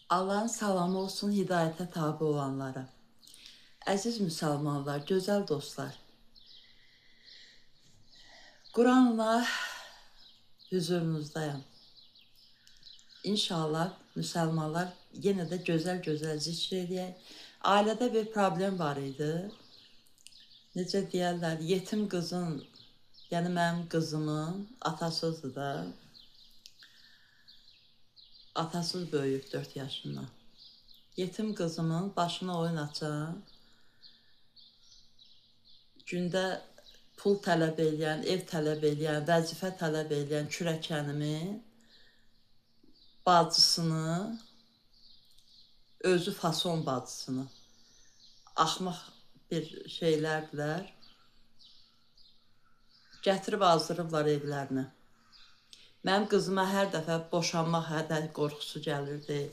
Allahın salamı olsun hidayətə tabi olanlara. Əziz müsəlmanlar, gözəl dostlar. Quranla hüzurunuzdayım. İnşallah müsəlmanlar yenə də gözəl-gözəl zikr edək. Ailədə bir problem var idi. Necə deyərlər, yetim qızın, yəni mənim qızımın atasızdır da. Atasız böyüyüb 4 yaşından. Yetim qızımın başına oyun açan, gündə pul tələb eləyən, ev tələb eləyən, vəzifə tələb eləyən kürəkənimin bacısını, özü fason bacısını, axmaq bir şeylərdilər, gətirib azdırıblar evlərinə. Mənim qızıma hər dəfə boşanmaq hədər qorxusu gəlirdi.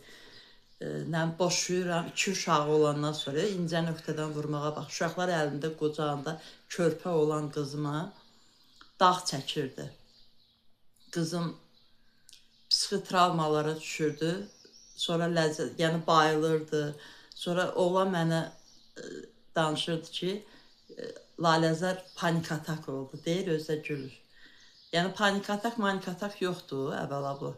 Boşuyuram, 2 uşağı olandan sonra incə nöqtədən vurmağa bax. Uşaqlar əlində, qocağında körpə olan qızıma dağ çəkirdi. Qızım psixi travmalara düşürdü. Sonra yəni bayılırdı. Sonra oğlan mənə danışırdı ki, Laləzər panik atak oldu, deyir, özə gülür. Yəni panik atak yoxdur əvvəla bu.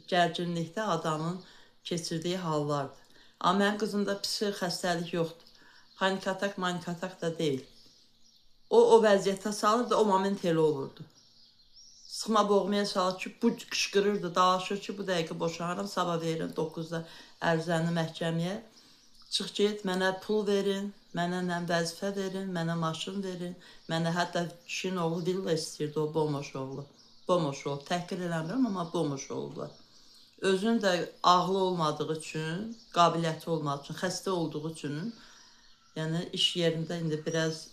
Gərginlikdə adamın keçirdiyi hallardır. Amma mənim qızımda psixi xəstəlik yoxdur. Panik atak da deyil. O vəziyyətə salırdı, o moment elə olurdu. Sıxma boğmaya salır ki, bu qışqırırdı, dalaşır ki, bu dəqiqə boşanıram, sabah verin 9-da ərizəni məhkəməyə. Çıx get, mənə pul verin, mənə vəzifə verin, mənə maşın verin, mənə hətta kişinin oğlu villa istəyirdi, o bomboş oğlu. Bomboş oğlu, təhqir eləmirəm, amma bomboş oğlular. Özünün də ağlı olmadığı üçün, qabiliyyəti olmadığı üçün, xəstə olduğu üçün, yəni iş yerində indi biraz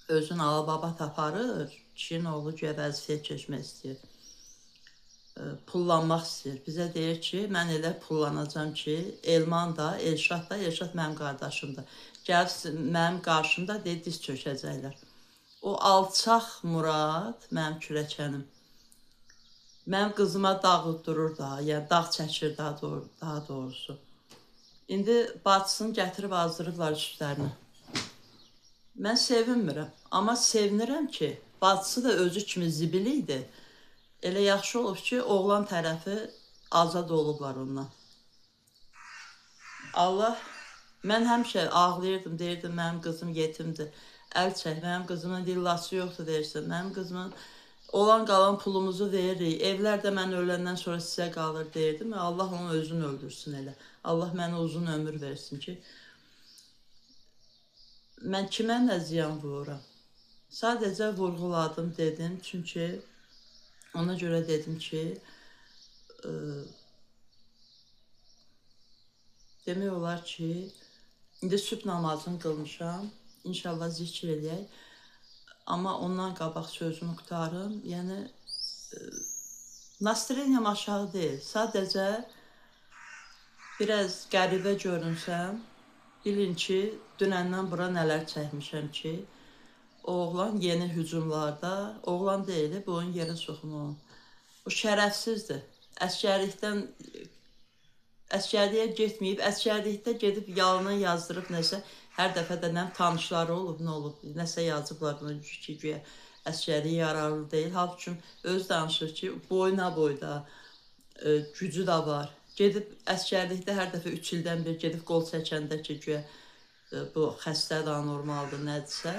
özün ala-baba taparır, kişinin oğlu güya vəzifəyə keçmək istəyir, pullanmaq istəyir. Bizə deyir ki, mən elə pullanacam ki, Elman da, Elşad mənim qardaşımdır. Gəlib mənim qarşımda deyir, diz çökəcəklər. O alçaq Murad, mənim kürəkənim, mənim qızıma dağ durur da, yəni dağ çəkir daha doğrusu. İndi bacısını gətirib azdırıblar üstlərinə. Mən sevinmirəm, amma sevinirəm ki, bacısı da özü kimi zibil idi. Elə yaxşı olub ki, oğlan tərəfi azad olublar ondan. Allah, mən həmişə ağlayırdım, deyirdim, mənim qızım yetimdir. Əl çək, mənim qızımın villası yoxdur deyirsən, mənim qızımın olan qalan pulumuzu veririk. Evlər də mən öləndən sonra sizə qalır deyirdim. Allah onu özünü öldürsün elə. Allah mənə uzun ömür versin ki, mən kimə nə ziyan vururam? Sadəcə vurğuladım, dedim. Çünki ona görə dedim ki, demək olar ki, indi sübh namazını qılmışam. İnşallah zikr eləyək. Amma ondan qabaq sözümü qutarım. Yəni, nastroyeniyam aşağı deyil. Sadəcə biraz qəribə görünsəm, bilin ki, dünəndən bura nələr çəkmişəm ki, oğlan yeni hücumlarda, oğlan deyil, bu onun yeri soxunu. O şərəfsizdir. Əskərliyə getməyib, əskərlikdə gedib yalına yazdırıb nəsə, hər dəfə də nəm tanışları olub, nə olub, nəsə yazıblar buna ki, güya əskərliyə yararlı deyil. Halbuki öz danışır ki, boyda gücü də var. Gedib əskərlikdə hər dəfə 3 ildən bir gedib qol çəkəndə ki, güya bu xəstədir, anormaldır, nədirsə,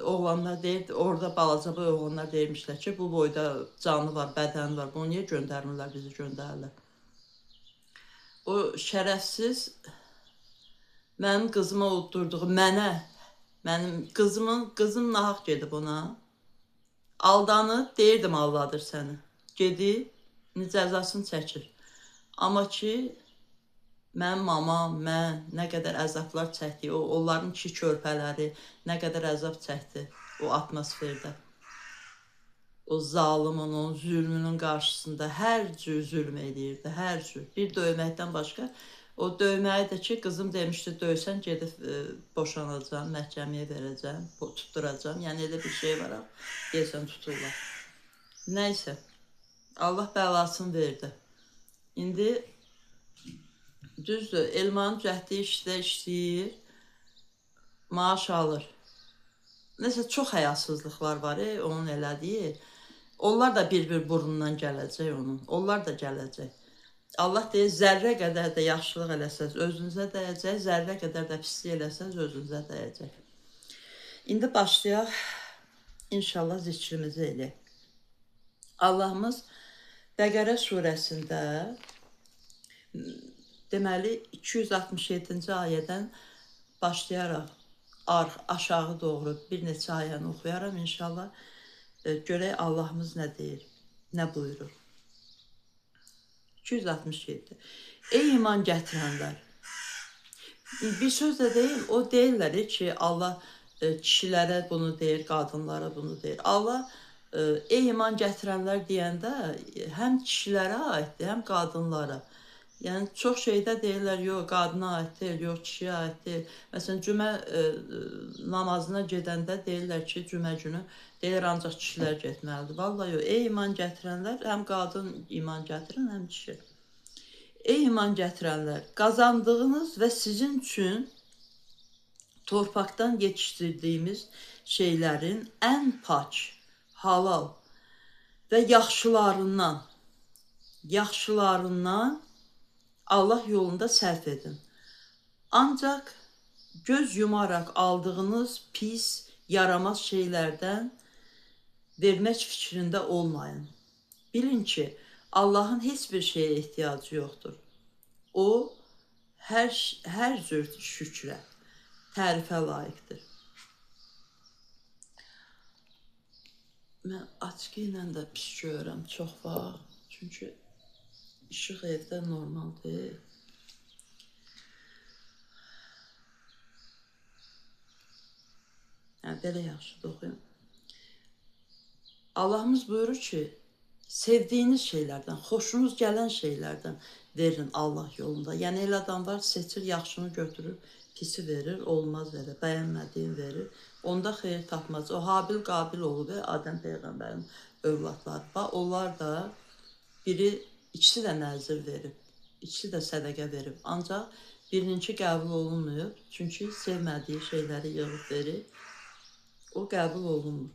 oğlanlar deyir, orada balaca boy oğlanlar deymişlər ki, bu boyda canı var, bədəni var, bunu niyə göndərmirlər, bizi göndərirlər. O şərəfsiz mənim qızıma uddurduğu, mənim qızım nahaq gedib ona, aldanıb, deyirdim Allahdır səni, gedib, cəzasını çəkir. Amma ki, mənim mamam, mən nə qədər əzablar çəkdi, onların 2 körpələri nə qədər əzab çəkdi o atmosferdə. O zalimin, onun zülmünün qarşısında hər cür zülm edirdi, hər cür. Bir döyməkdən başqa, o döyməyi də ki, qızım demişdi, döysən gedib boşanacam, məhkəməyə verəcəm, tutturacam. Yəni elə bir şey var, deyəsən tuturlar. Nəysə. Allah bəlasını verdi. İndi düzdür, Elmanın cəhdi işdə işləyir, maaş alır. Nəsə çox həyasızlıqlar var, onun elədiyi. Onlar da bir-bir burnundan gələcək onun. Onlar da gələcək. Allah deyir, zərrə qədər də yaxşılıq eləsəz, özünüzə dəyəcək, zərrə qədər də pislik eləsəz, özünüzə dəyəcək. İndi başlayaq, inşallah zikrimizi eləyək. Allahımız Bəqərə surəsində deməli 267-ci ayədən başlayaraq aşağı doğru bir neçə ayəni oxuyaram inşallah. Görək Allahımız nə deyir, nə buyurur. 267. Ey iman gətirənlər. Bir söz də deyil, o deyirlər ki, Allah kişilərə bunu deyir, qadınlara bunu deyir. Allah ey iman gətirənlər deyəndə həm kişilərə aiddir, həm qadınlara. Yəni çox şeydə deyirlər, yox qadına aid deyil, yox kişiyə aid deyil. Məsələn, cümə namazına gedəndə deyirlər ki, cümə günü deyir ancaq kişilər getməlidir. Vallahi yox, ey iman gətirənlər, həm qadın iman gətirin, həm kişi. Ey iman gətirənlər, qazandığınız və sizin üçün torpaqdan yetişdirdiyimiz şeylərin ən pak, halal və yaxşılarından Allah yolunda sərf edin. Ancaq göz yumaraq aldığınız pis, yaramaz şeylərdən vermək fikrində olmayın. Bilin ki, Allahın heç bir şeyə ehtiyacı yoxdur. O, hər cür şükrə, tərifə layiqdir. Mən açqı ilə də pis görürəm çox vaxt. Çünki işıq evdə normal deyil. Yəni, belə yaxşıdır oxuyum. Allahımız buyurur ki, sevdiyiniz şeylərdən, xoşunuz gələn şeylərdən verin Allah yolunda. Yəni, elə adam var, seçir, yaxşını götürür, pisi verir, olmaz elə, bəyənmədiyin verir. Onda xeyir tapmaz. O Habil Qabil olub, Adəm Peyğəmbərin övladları. Onlar da ikisi də nəzir verib, ikisi də sədəqə verib. Ancaq birininki qəbul olunmuyor. Çünki sevmədiyi şeyləri yığıb verir. O qəbul olunmur.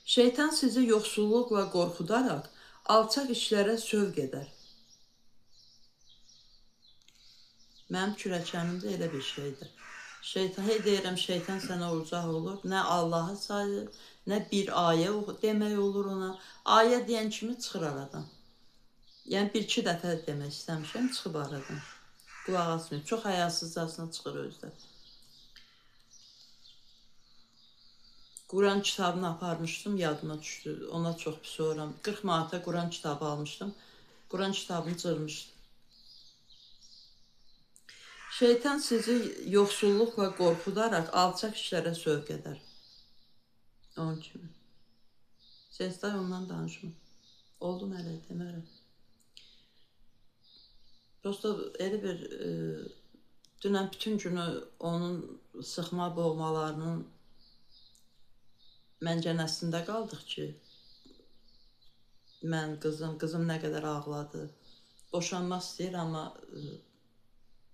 Şeytan sizi yoxsulluqla qorxudaraq alçaq işlərə sövq edər. Mənim kürəkənimdə elə bir şeydir. Deyirəm, şeytan sənə urcaq olur. Nə Allahı sayır, nə bir ayə demək olur ona. Ayə deyən kimi çıxır aradan. Yəni, bir-iki dəfə demək istəmişəm, çıxıb aradan. Qulaq asmıyor. Çox həyasızcasına çıxır özdə. Quran kitabını aparmışdım, yadıma düşdü. Ona çox pis oram. 40 manata Quran kitabı almışdım. Quran kitabını cırmışdım. Şeytan sizi yoxsulluqla qorxudaraq alçaq işlərə sövq edər. Onun kimi. Sensday ondan danışmır. Oldum hələ, demərəm. Prosto elə bir dünən bütün günü onun sıxma boğmalarının məncənəsində qaldıq ki, mən, qızım nə qədər ağladı. Boşanmaq istəyir, amma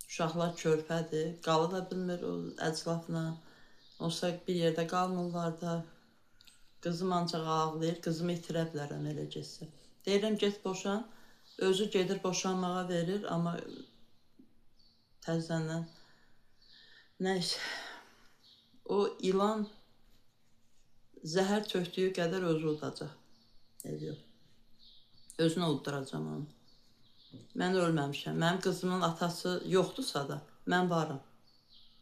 uşaqlar körpədir, qala da bilmir o əclafla. Olsa bir yerdə qalmırlar da. Qızım ancaq ağlayır, qızımı itirə bilərəm elə getsə. Deyirəm, get boşan. Özü gedir boşanmağa verir, amma təzədən nəysə. O ilan zəhər tökdüyü qədər özü udacaq. Ediyor. Özünə udduracam onu. Mən ölməmişəm. Mənim qızımın atası yoxdursa da, mən varım.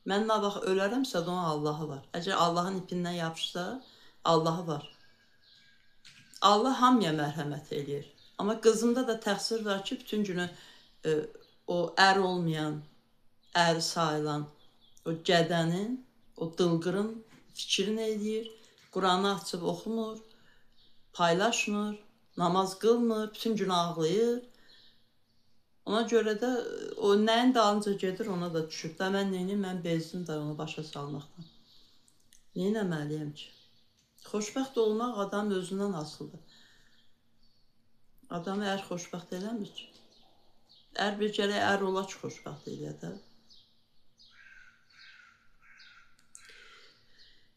Mən nə vaxt ölərəmsə də onun Allahı var. Əgər Allahın ipindən yapışsa, Allahı var. Allah hamıya mərhəmət eləyir. Amma qızımda da təqsir var ki, bütün günü o ər olmayan, əri sayılan, o gədənin, o dılqırın fikrini eləyir. Quranı açıb oxumur, paylaşmır, namaz qılmır, bütün gün ağlayır. Ona görə də o nəyin dalınca gedir, ona da düşür. Da mən neynim, mən bezdim də onu başa salmaqdan. Neyin əməliyəm ki? Xoşbəxt olmaq adam özündən asılıdır. Adamı ər xoşbəxt eləmir ki. Ər bir gərək ər ola ki, xoşbəxt eləyə də.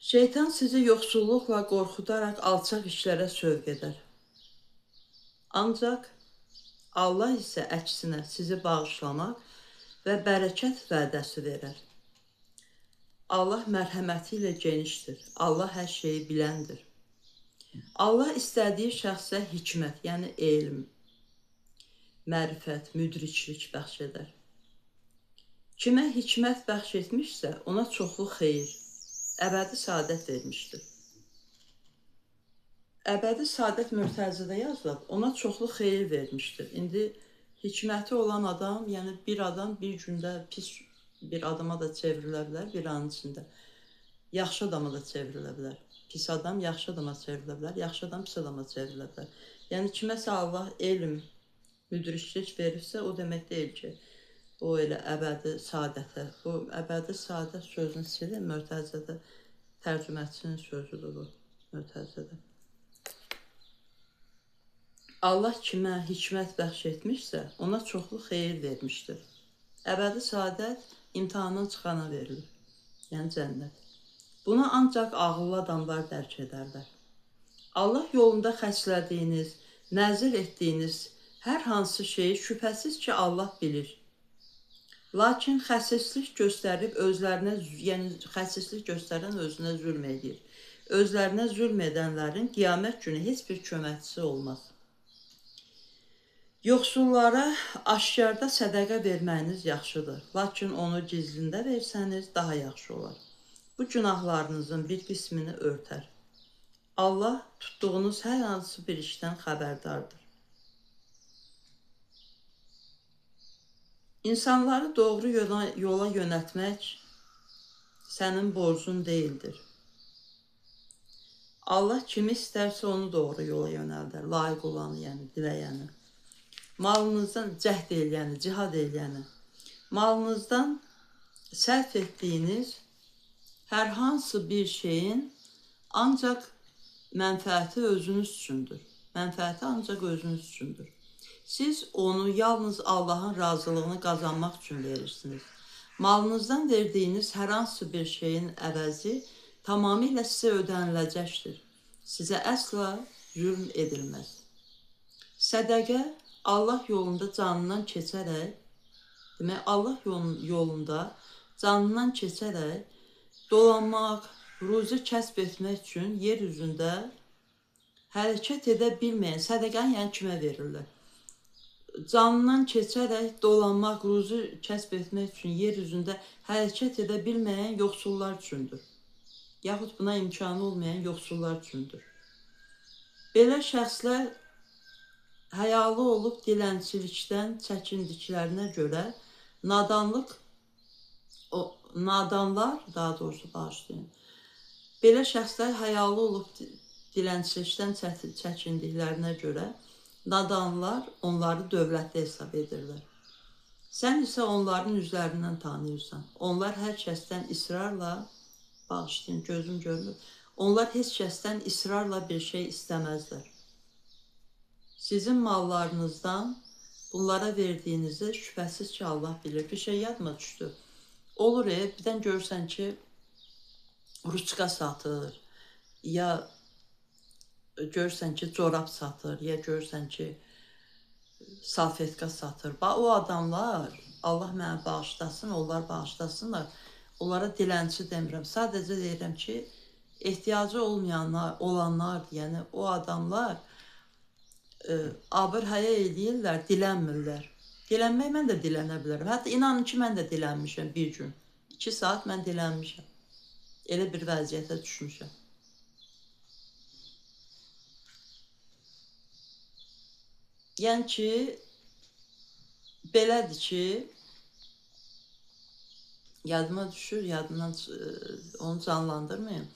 Şeytan sizi yoxsulluqla qorxudaraq alçaq işlərə sövq edər. Ancaq Allah isə əksinə sizi bağışlamaq və bərəkət vədəsi verər. Allah mərhəməti ilə genişdir. Allah hər şeyi biləndir. Allah istədiyi şəxsə hikmət, yəni elm, mərifət, müdriklik bəxş edər. Kimə hikmət bəxş etmişsə, ona çoxlu xeyir, əbədi saadət vermişdir. Əbədi saadət Mürtəzidə yazılıb, ona çoxlu xeyir vermişdir. İndi hikməti olan adam, yəni bir adam bir gündə pis bir adama da çevrilə bilər, bir anın içində. Yaxşı adama da çevrilə bilər. Pis adam yaxşı adama çevrilə bilər, yaxşı adam pis adama çevrilə bilər. Yəni kiməsə Allah elm, müdriklik verirsə, o demək deyil ki, o elə əbədi saadətə. Bu əbədi saadət sözünü silin, Mürtəzidə tərcümətçinin sözüdür bu, Mürtəzidə. Allah kimə hikmət bəxş etmişsə, ona çoxlu xeyir vermişdir. Əbədi saadət imtahandan çıxana verilir, yəni cənnət. Bunu ancaq ağıllı adamlar dərk edərlər. Allah yolunda xərclədiyiniz, nəzir etdiyiniz hər hansı şeyi şübhəsiz ki, Allah bilir. Lakin xəsislik göstərib özlərinə, yəni xəsislik göstərən özünə zülm edir. Özlərinə zülm edənlərin qiyamət günü heç bir köməkçisi olmaz. Yoxsullara aşkarda sədəqə verməyiniz yaxşıdır. Lakin onu gizlində versəniz daha yaxşı olar. Bu günahlarınızın bir qismini örtər. Allah tutduğunuz hər hansı bir işdən xəbərdardır. İnsanları doğru yola yönəltmək sənin borcun deyildir. Allah kimi istərsə onu doğru yola yönəldər. Layiq olanı, yəni diləyəni. Malınızdan cəhd eləyəni, cihad eləyəni. Malınızdan sərf etdiyiniz hər hansı bir şeyin ancaq mənfəəti özünüz üçündür. Mənfəəti ancaq özünüz üçündür. Siz onu yalnız Allahın razılığını qazanmaq üçün verirsiniz. Malınızdan verdiyiniz hər hansı bir şeyin əvəzi tamamilə sizə ödəniləcəkdir. Sizə əsla zülm edilməz. Sədəqə Allah yolunda canından keçərək, demək Allah yolunda canından keçərək dolanmaq, ruzi kəsb etmək üçün yer üzündə hərəkət edə bilməyən, sədəqəni yəni kimə verirlər? Canından keçərək dolanmaq, ruzi kəsb etmək üçün yer üzündə hərəkət edə bilməyən yoxsullar üçündür. Yaxud buna imkanı olmayan yoxsullar üçündür. Belə şəxslər həyalı olub dilənçilikdən çəkindiklərinə görə nadanlar, daha doğrusu bağışlayın. Belə şəxslər həyalı olub dilənçilikdən çəkindiklərinə görə nadanlar onları dövlətdə hesab edirlər. Sən isə onların üzlərindən tanıyırsan. Onlar hər kəsdən israrla, bağışlayın, gözüm görmür, onlar heç kəsdən israrla bir şey istəməzlər. Sizin mallarınızdan bunlara verdiyinizi şübhəsiz ki, Allah bilir. Bir şey yadıma düşdü. Olur, birdən görürsən ki, ruçka satır, ya görürsən ki, corab satır, ya görürsən ki, salfetka satır. O adamlar, Allah mənə bağışlasın, onlar bağışlasınlar. Onlara dilənçi demirəm. Sadəcə deyirəm ki, ehtiyacı olanlar, yəni o adamlar abır-həyə eləyirlər, dilənmirlər. Dilənmək mən də dilənə bilərəm. Hətta inanın ki, mən də dilənmişəm bir gün. 2 saat mən dilənmişəm. Elə bir vəziyyətə düşmüşəm. Yəni ki, belədir ki, yadıma düşür, yadımdan onu canlandırmayayım.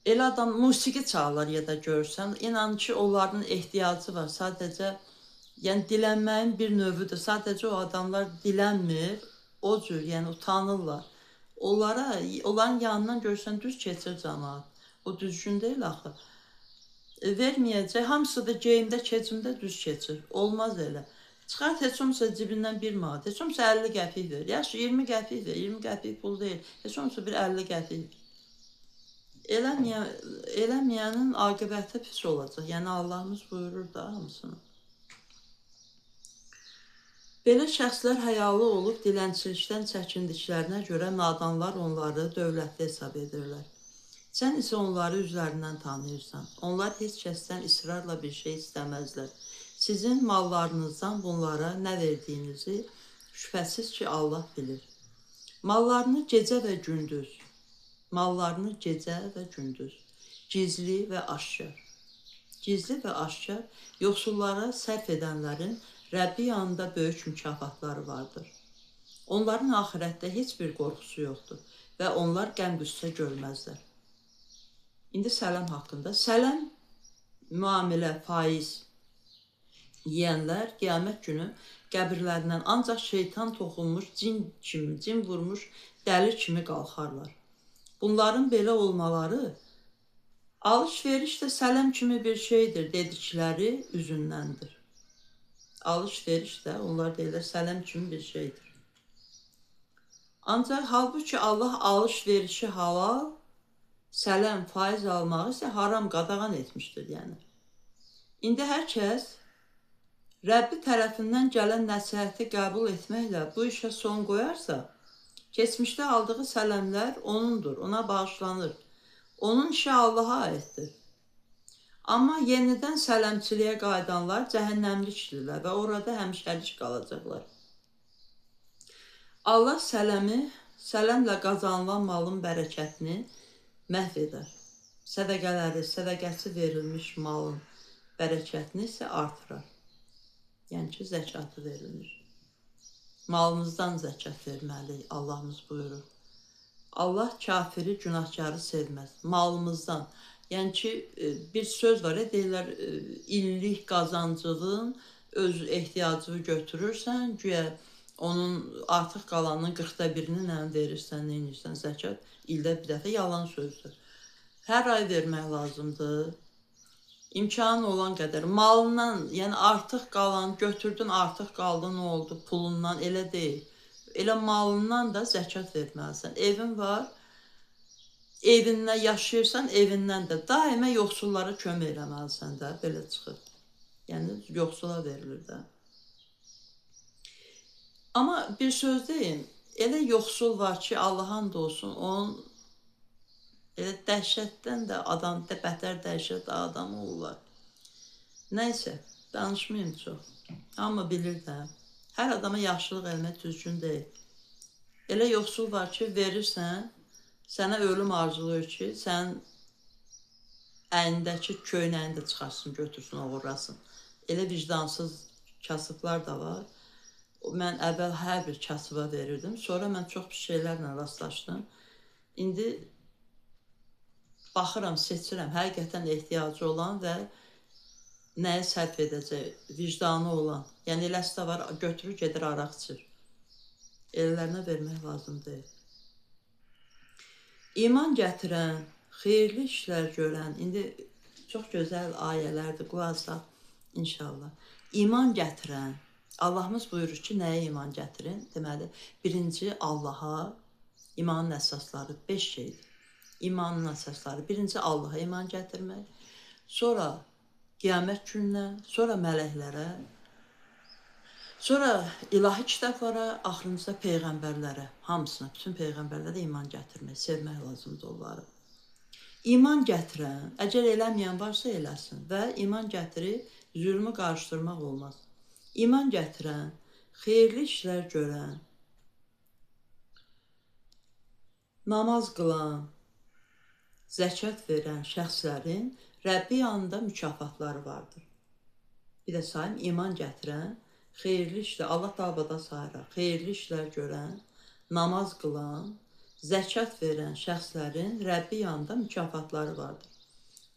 Elə adam musiqi çalar ya da görsən, inan ki, onların ehtiyacı var. Sadəcə, yəni dilənməyin bir növüdür. Sadəcə o adamlar dilənmir, o cür, yəni utanırlar. Onların yanından görsən düz keçir cəmaat. O düzgün deyil axı. verməyəcək. Hamısı da geyimdə, keçimdə düz keçir. Olmaz elə. Çıxart heç olmasa cibindən 1 manat, heç olmasa 50 qəpik ver. Yaxşı 20 qəpik ver, 20 qəpik pul deyil. Heç olmasa bir 50 qəpik ver. Eləməyənin aqibəti pis olacaq. Yəni Allahımız buyurur da hamısını. Belə şəxslər həyalı olub dilənçilikdən çəkindiklərinə görə nadanlar onları dövlətli hesab edirlər. Sən isə onları üzlərindən tanıyırsan. Onlar heç kəsdən israrla bir şey istəməzlər. Sizin mallarınızdan bunlara nə verdiyinizi şübhəsiz ki Allah bilir. Mallarını gecə və gündüz, gizli və aşkar. Gizli və aşkar yoxsullara sərf edənlərin Rəbbi yanında böyük mükafatları vardır. Onların axirətdə heç bir qorxusu yoxdur və onlar qəm-qüssə görməzlər. İndi sələm haqqında. Sələm, müamilə, faiz yeyənlər qiyamət günü qəbirlərindən ancaq şeytan toxunmuş, cin vurmuş dəli kimi qalxarlar. Bunların belə olmaları alış-veriş də sələm kimi bir şeydir dedikləri üzündəndir. Alış-veriş də onlar deyirlər sələm kimi bir şeydir. Ancaq halbuki Allah alış-verişi halal, sələm, faiz almağı isə haram qadağan etmişdir, yəni. İndi hər kəs Rəbbi tərəfindən gələn nəsihəti qəbul etməklə bu işə son qoyarsa, keçmişdə aldığı sələmlər onundur, ona bağışlanır. Onun işi Allaha aiddir. Amma yenidən sələmçiliyə qayıdanlar cəhənnəmlikdirlər və orada həmişəlik qalacaqlar. Allah sələmlə qazanılan malın bərəkətini məhv edər. Sədəqəsi verilmiş malın bərəkətini isə artırar. Yəni ki, zəkatı verilir. Malımızdan zəkat verməliyik, Allahımız buyurur. Allah kafiri, günahkarı sevməz. Malımızdan. Yəni ki, bir söz var, deyirlər, illik qazancığın öz ehtiyacını götürürsən, güya onun artıq qalanının 1/40-ni nə verirsən, nə edirsən, zəkat ildə bir dəfə yalan sözdür. Hər ay vermək lazımdır. İmkanı olan qədər malından, yəni artıq qalan, götürdün, artıq qaldı, nə oldu, pulundan, elə deyil. Elə malından da zəkat verməlisən. Evin var, evindən yaşayırsan, evindən də daimə yoxsullara kömək eləməlisən də, belə çıxır. Yəni yoxsula verilir də. Amma bir söz deyim, elə yoxsul var ki, Allaha and olsun, onun elə dəhşətdən də adam, bətər dəhşət adamı olurlar. Nəysə, danışmayayım çox. Amma bilir də, hər adama yaxşılıq eləmək düzgün deyil. Elə yoxsul var ki, verirsən, sənə ölüm arzuluyur ki, sən əlindəki köynəyini də çıxarsın, götürsün, oğurlasın. Elə vicdansız kasıblar da var. Mən əvvəl hər bir kasıba verirdim. Sonra mən çox bir şeylərlə rastlaşdım. İndi baxıram, seçirəm, həqiqətən ehtiyacı olan və nəyə sərf edəcək, vicdanı olan. Yəni eləsi də var, götürür, gedir, araq içir. Ellərinə vermək lazım deyil. İman gətirən, xeyirli işlər görən, indi çox gözəl ayələrdir, qulaq asaq inşallah. İman gətirən, Allahımız buyurur ki, nəyə iman gətirin? Deməli, birinci Allaha, imanın əsasları 5 şeydir. İmanın əsasları, birinci Allaha iman gətirmək, sonra qiyamət gününə, sonra mələklərə, sonra ilahi kitablara, axırıncıda peyğəmbərlərə, hamısına, bütün peyğəmbərlərə iman gətirmək, sevmək lazımdır onları. İman gətirən, əgər eləməyən varsa eləsin və iman gətirib zülmü qarşıdırmaq olmaz. İman gətirən, xeyirli işlər görən, namaz qılan, zəkat verən şəxslərin Rəbbi yanında mükafatları vardır. Bir də sayım, iman gətirən, xeyirli işlər, Allah davada sayıraq, xeyirli işlər görən, namaz qılan, zəkat verən şəxslərin Rəbbi yanında mükafatları vardır.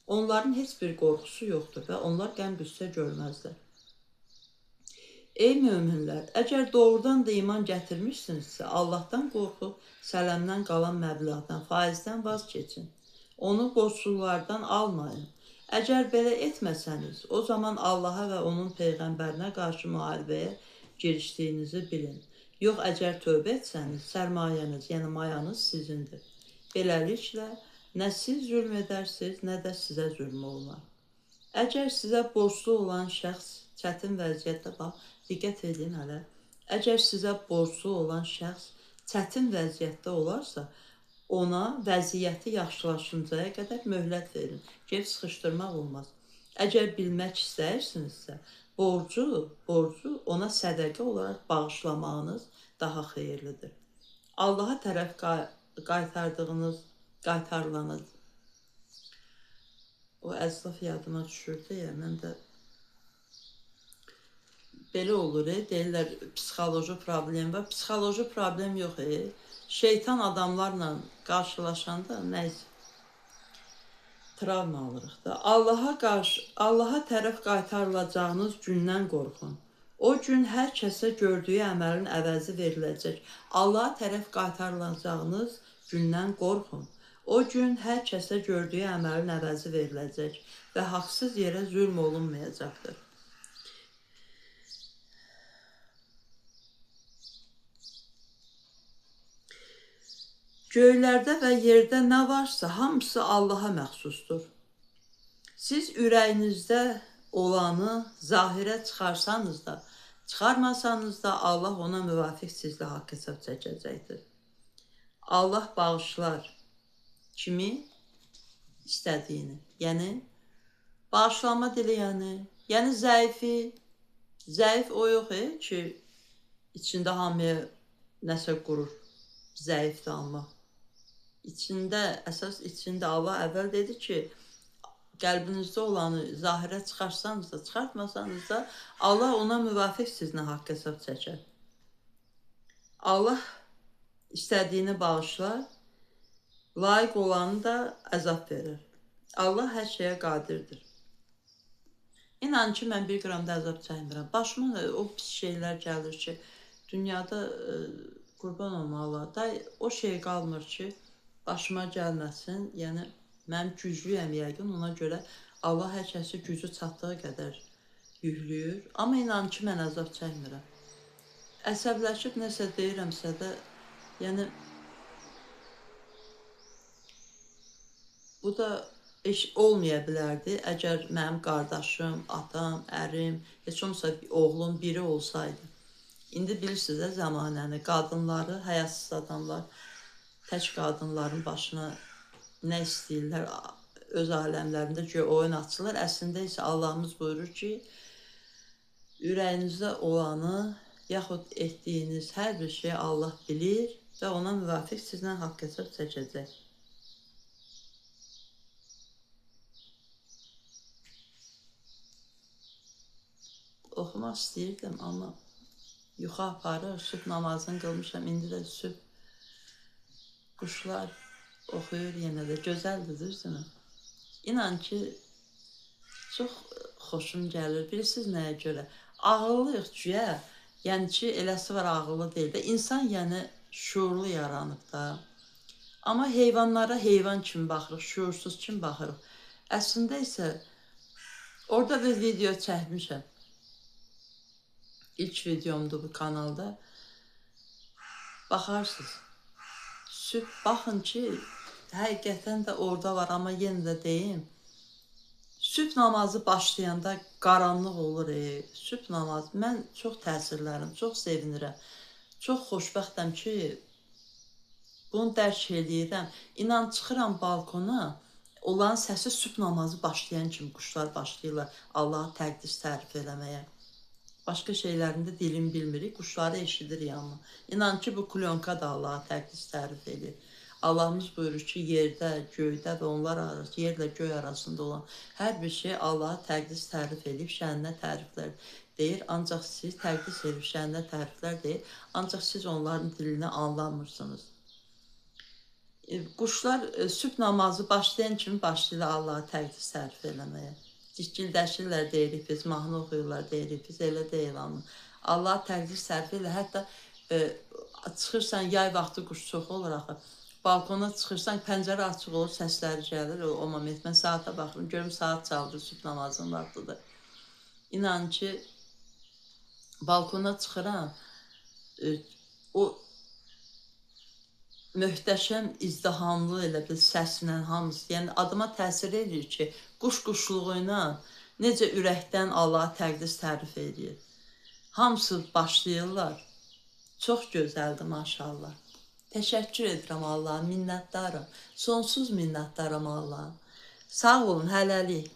Onların heç bir qorxusu yoxdur və onlar qəm-qüssə görməzlər. Ey möminlər, əgər doğrudan da iman gətirmişsinizsə, Allahdan qorxub, sələmdən qalan məbləğdən, faizdən vaz keçin. Onu borçlulardan almayın. Əgər belə etməsəniz, o zaman Allaha və onun Peyğəmbərinə qarşı müharibəyə girişdiyinizi bilin. Yox, əgər tövbə etsəniz, sərmayəniz, yəni mayanız sizindir. Beləliklə, nə siz zülm edərsiniz, nə də sizə zülm olunar. Əgər sizə borclu olan şəxs çətin vəziyyətdə, bax, diqqət edin hələ, əgər sizə borclu olan şəxs çətin vəziyyətdə olarsa, ona vəziyyəti yaxşılaşıncaya qədər möhlət verin. Gəlib sıxışdırmaq olmaz. Əgər bilmək istəyirsinizsə, borcu ona sədəqə olaraq bağışlamağınız daha xeyirlidir. Allaha tərəf qaytarılanız. O əzlaf yadıma düşürdü ya, mən də belə olur, deyirlər, psixoloji problem var. Psixoloji problem yox, şeytan adamlarla qarşılaşanda nəysə, travma alırıq da. Allaha tərəf qaytarılacağınız gündən qorxun. O gün hər kəsə gördüyü əməlin əvəzi veriləcək. Allaha tərəf qaytarılacağınız gündən qorxun. O gün hər kəsə gördüyü əməlin əvəzi veriləcək və haqsız yerə zülm olunmayacaqdır. Göylərdə və yerdə nə varsa, hamısı Allaha məxsusdur. Siz ürəyinizdə olanı zahirə çıxarsanız da, çıxarmasanız da, Allah ona müvafiq sizlə haqq hesab çəkəcəkdir. Allah bağışlar kimi istədiyini. Yəni, bağışlama dili, yəni zəif o yox ki, içində hamıya nəsə qurur, zəifdir almaq. Əsas içində Allah əvvəl dedi ki, qəlbinizdə olanı zahirə çıxarsanız da, çıxartmasanız da, Allah ona müvafiq sizlə haqq hesab çəkər. Allah istədiyini bağışlar, layiq olanı da əzab verir. Allah hər şeyə qadirdir. İnan ki, mən bir qram da əzab çəkmirəm. Başıma da o pis şeylər gəlir ki, dünyada qurban olmalı da o şey qalmır ki, başıma gəlməsin, yəni mən güclüyəm yəqin, ona görə Allah hər kəsi gücü çatdığı qədər yüklüyür. Amma inan ki, mən əzab çəkmirəm. Əsəbləşib nəsə deyirəmsə də, yəni bu da iş olmaya bilərdi. Əgər mənim qardaşım, atam, ərim, heç olmasa oğlum biri olsaydı. İndi bilirsiniz zamanəni, qadınları, həyasız adamlar, tək qadınların başına nə istəyirlər, öz aləmlərində ki, oyun açılır. Əslində isə Allahımız buyurur ki, ürəyinizdə olanı, yaxud etdiyiniz hər bir şeyi Allah bilir və ona müvafiq sizlə haqq hesab çəkəcək. Oxumaq istəyirdim, amma yuxu aparır, sübh namazını qılmışam, indi də sübh quşlar oxuyur yenə də, gözəldir, düzdürmü? İnan ki, çox xoşum gəlir, bilirsiniz nəyə görə? Ağıllıyıq güya, yəni ki, eləsi var ağıllı deyil də, insan yəni şuurlu yaranıb da. Amma heyvanlara heyvan kimi baxırıq, şuursuz kimi baxırıq. Əslində isə, orada bir video çəkmişəm. İlk videomdur bu kanalda. Baxarsınız. Sübh, baxın ki, həqiqətən də orada var, amma yenə də deyim. Sübh namazı başlayanda qaranlıq olur. Sübh namazı, mən çox təsirlərim, çox sevinirəm. Çox xoşbəxtəm ki, bunu dərk eləyirəm. İnan, çıxıram balkona, olan səsi sübh namazı başlayan kimi quşlar başlayırlar Allah'a təqdis tərif eləməyə. Başqa şeylərində dilim bilmirik, quşları eşidirik amma. İnan ki, bu klonka da Allah'a təqdis tərif edir. Allahımız buyurur ki, yerdə, göydə və onlar arası, yerlə göy arasında olan hər bir şey Allah'a təqdis tərif edib, şəninə təriflər deyir. Ancaq siz təqdis edib, şəninə təriflər deyir. Ancaq siz onların dilini anlamırsınız. Quşlar sübh namazı başlayan kimi başlayırlar Allah'a təqdis tərif eləməyə. Cikildəşirlər deyirik biz, mahnı oxuyurlar deyirik biz, elə deyil amma. Allah təqdis tərif elə, hətta çıxırsan yay vaxtı quş çox olur axı. balkona çıxırsan, pəncərə açıq olur, səsləri gəlir, o moment. Mən saata baxıram, görüm saat çaldı, sübh namazının vaxtıdır. İnan ki, balkona çıxıram, o möhtəşəm, izdihamlı elə bir səslə hamısı, yəni adıma təsir edir ki, quş-quşluğu ilə necə ürəkdən Allaha təqdis tərif edir. Hamısı başlayırlar. Çox gözəldir, maşallah. Təşəkkür edirəm Allaha, minnətdaram. Sonsuz minnətdaram Allaha. Sağ olun, hələlik.